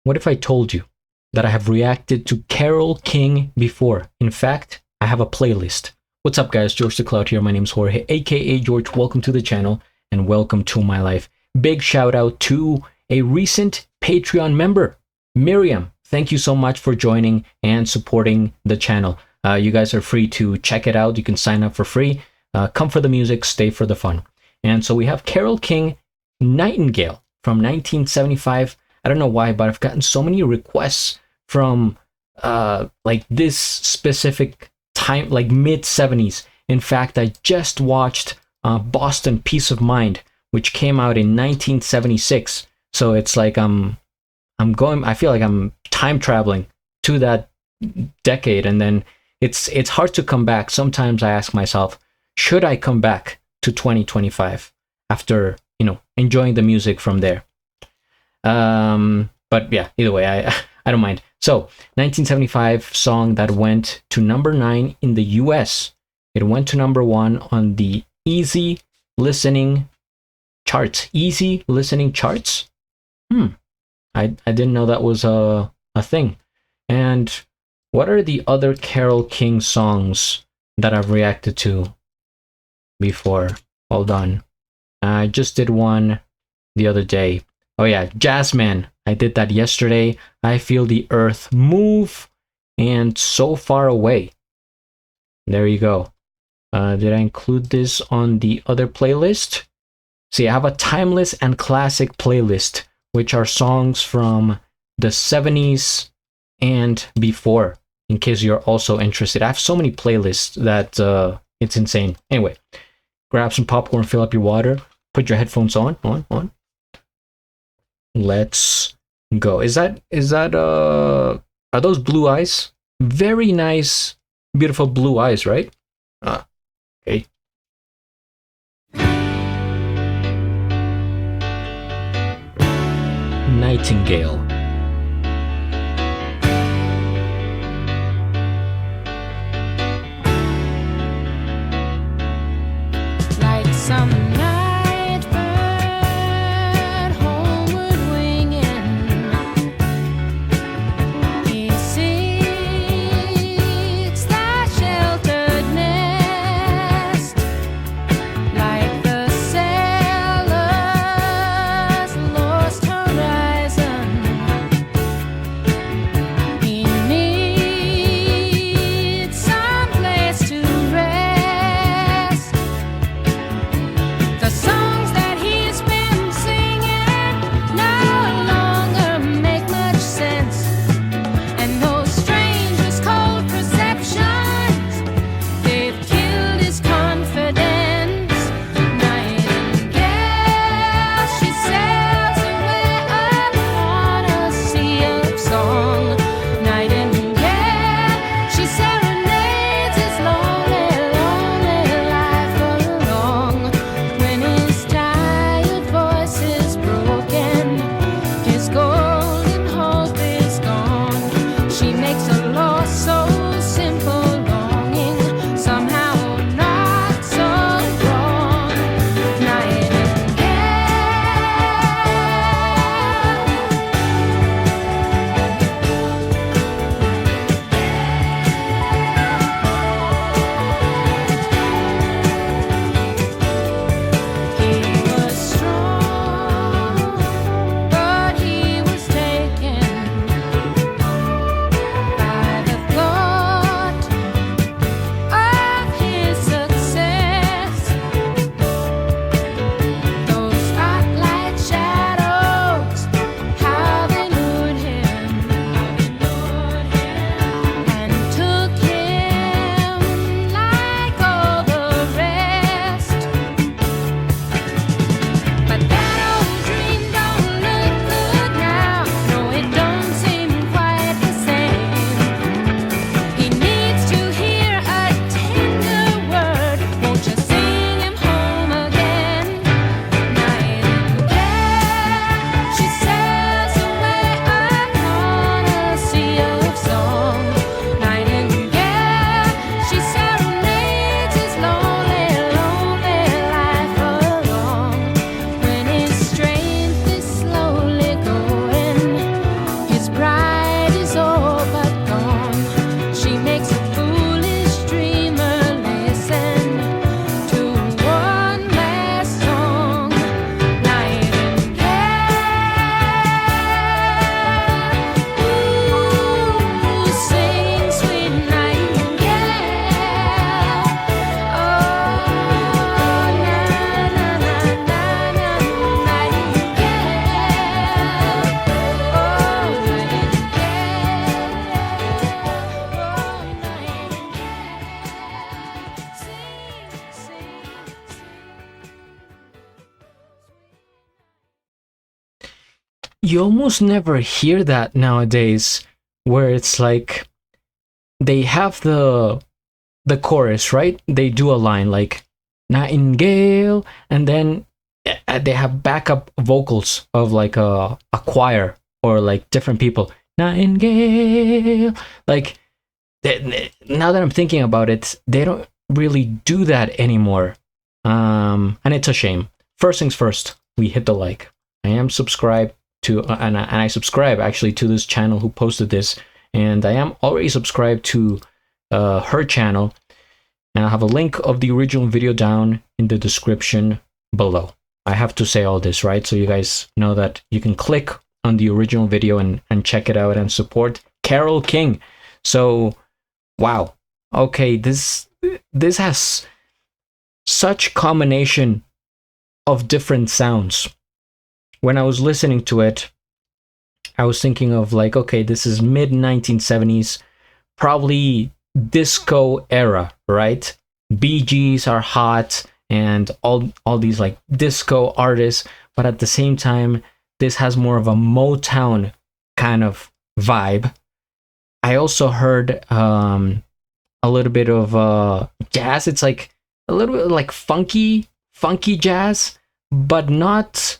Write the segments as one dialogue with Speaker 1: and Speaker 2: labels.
Speaker 1: What if I told you that I have reacted to Carole King before? In fact, I have a playlist. What's up, guys? GeorgeTheCloud here. My name is Jorge, aka George. Welcome to the channel and welcome to my life. Big shout out to a recent Patreon member, Miriam. Thank you so much for joining and supporting the channel. You guys are free to check it out. You can sign up for free. Come for the music, stay for the fun. And so we have Carole King, Nightingale from 1975. I don't know why, but I've gotten so many requests from like this specific time, like mid 70s. In fact, I just watched Boston Peace of Mind, which came out in 1976. So it's like I feel like I'm time traveling to that decade, and then it's hard to come back. Sometimes I ask myself, should I come back to 2025 after, enjoying the music from there? But yeah, either way, I don't mind. So 1975 song that went to number 9 in the US. It went to number 1 on the easy listening charts. Easy listening charts. I didn't know that was a thing. And what are the other Carole King songs that I've reacted to before? Hold on. I just did one the other day. Oh yeah, Jazzman. I did that yesterday. I Feel the Earth Move and So Far Away. There you go. Did I include this on the other playlist? See, I have a timeless and classic playlist, which are songs from the 70s and before, in case you're also interested. I have so many playlists that it's insane. Anyway, grab some popcorn, fill up your water, put your headphones on. Let's go. Are those blue eyes? Very nice, beautiful blue eyes, right? Okay. Nightingale.
Speaker 2: Like some night bird homeward winging, he seeks that sheltered nest, like the sailor's lost horizon. He needs some place to rest.
Speaker 1: you almost never hear that nowadays, where it's like they have the chorus, right? They do a line like Nightingale, and then they have backup vocals of like a choir or like different people. Nightingale, like now that I'm thinking about it, they don't really do that anymore. And it's a shame. First things first, we hit the like. I am subscribed to, and I subscribe actually to this channel who posted this, and I am already subscribed to her channel, and I'll have a link of the original video down in the description below. I have to say all this, right? So you guys know that you can click on the original video and check it out and support Carole King. So, wow. Okay, this has such combination of different sounds. When I was listening to it, I was thinking of like, okay, this is mid 1970s, probably disco era, right? Bee Gees are hot and all these like disco artists, but at the same time, this has more of a Motown kind of vibe. I also heard a little bit of jazz. It's like a little bit like funky jazz, but not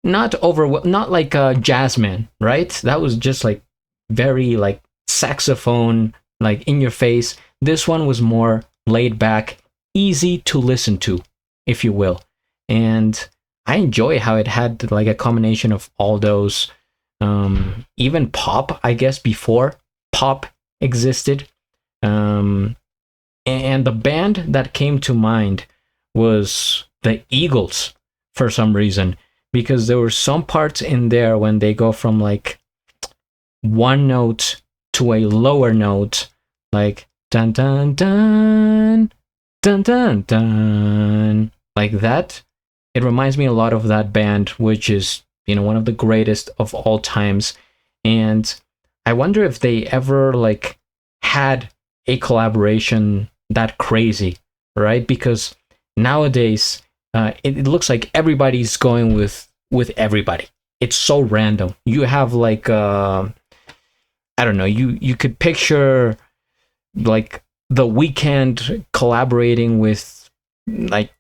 Speaker 1: like a jazzman, right? That was just like very like saxophone, like in your face. This one was more laid back, easy to listen to, if you will. And I enjoy how it had like a combination of all those, even pop, I guess, before pop existed. And the band that came to mind was the Eagles for some reason, because there were some parts in there when they go from like one note to a lower note, like dun dun dun dun dun dun, like that. It reminds me a lot of that band, which is, you know, one of the greatest of all times. And I wonder if they ever like had a collaboration that crazy, right? Because nowadays it looks like everybody's going with everybody. It's so random. You have like I don't know, you could picture like The Weeknd collaborating with like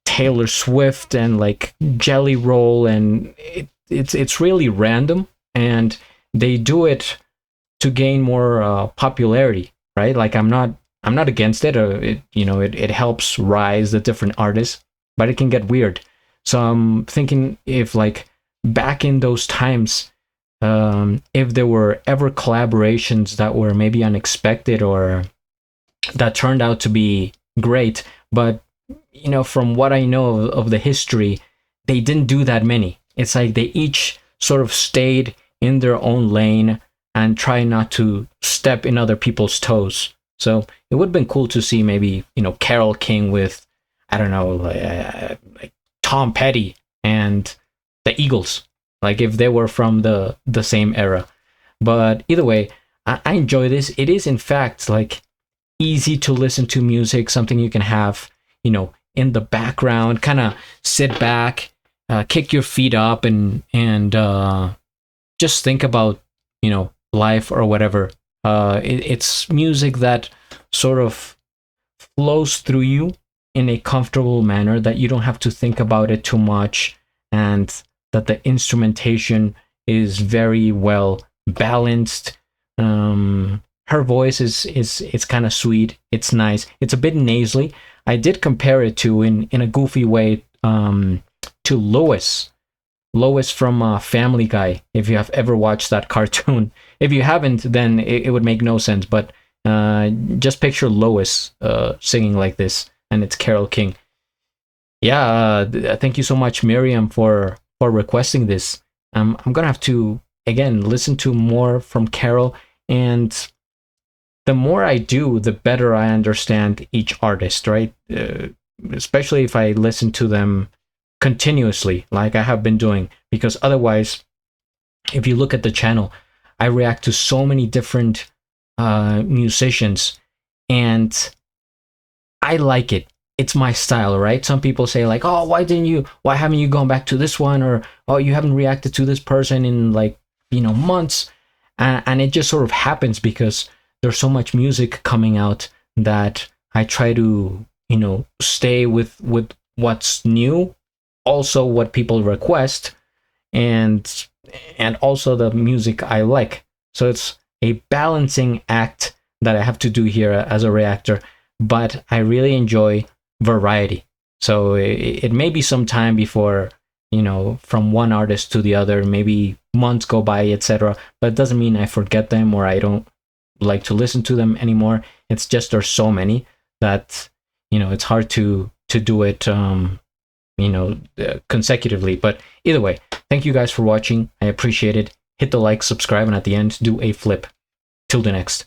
Speaker 1: Taylor Swift and like Jelly Roll, and it's really random, and they do it to gain more popularity, right? Like I'm not against it. It helps rise the different artists, but it can get weird. So I'm thinking if like back in those times, if there were ever collaborations that were maybe unexpected or that turned out to be great, but you know, from what I know of the history, they didn't do that many. It's like they each sort of stayed in their own lane and try not to step in other people's toes. So it would have been cool to see maybe, you know, Carole King with, I don't know, like Tom Petty and the Eagles, like if they were from the same era. But either way, I enjoy this. It is in fact like easy to listen to music, something you can have, you know, in the background, kind of sit back, kick your feet up, and just think about, you know, life or whatever. It's music that sort of flows through you in a comfortable manner, that you don't have to think about it too much, and that the instrumentation is very well balanced. Her voice is kind of sweet. It's nice. It's a bit nasally. I did compare it to, in a goofy way, to Lois from Family Guy, if you have ever watched that cartoon. If you haven't, then it would make no sense, but just picture Lois singing like this, and it's Carole King. Yeah, thank you so much, Miriam, for requesting this. I'm gonna have to, again, listen to more from Carole, and the more I do, the better I understand each artist, right? Especially if I listen to them continuously, like I have been doing, because otherwise, if you look at the channel, I react to so many different musicians, and I like it. it's my style, right? Some people say like, oh, why haven't you gone back to this one, or oh, you haven't reacted to this person in like, months. And it just sort of happens because there's so much music coming out that I try to, stay with what's new, also what people request, and also the music I like. So it's a balancing act that I have to do here as a reactor, but I really enjoy variety. So it may be some time before, from one artist to the other, maybe months go by, etc. But it doesn't mean I forget them or I don't like to listen to them anymore. It's just there's so many that, it's hard to do it, consecutively. But either way, thank you guys for watching. I appreciate it. Hit the like, subscribe, and at the end, do a flip. Till the next.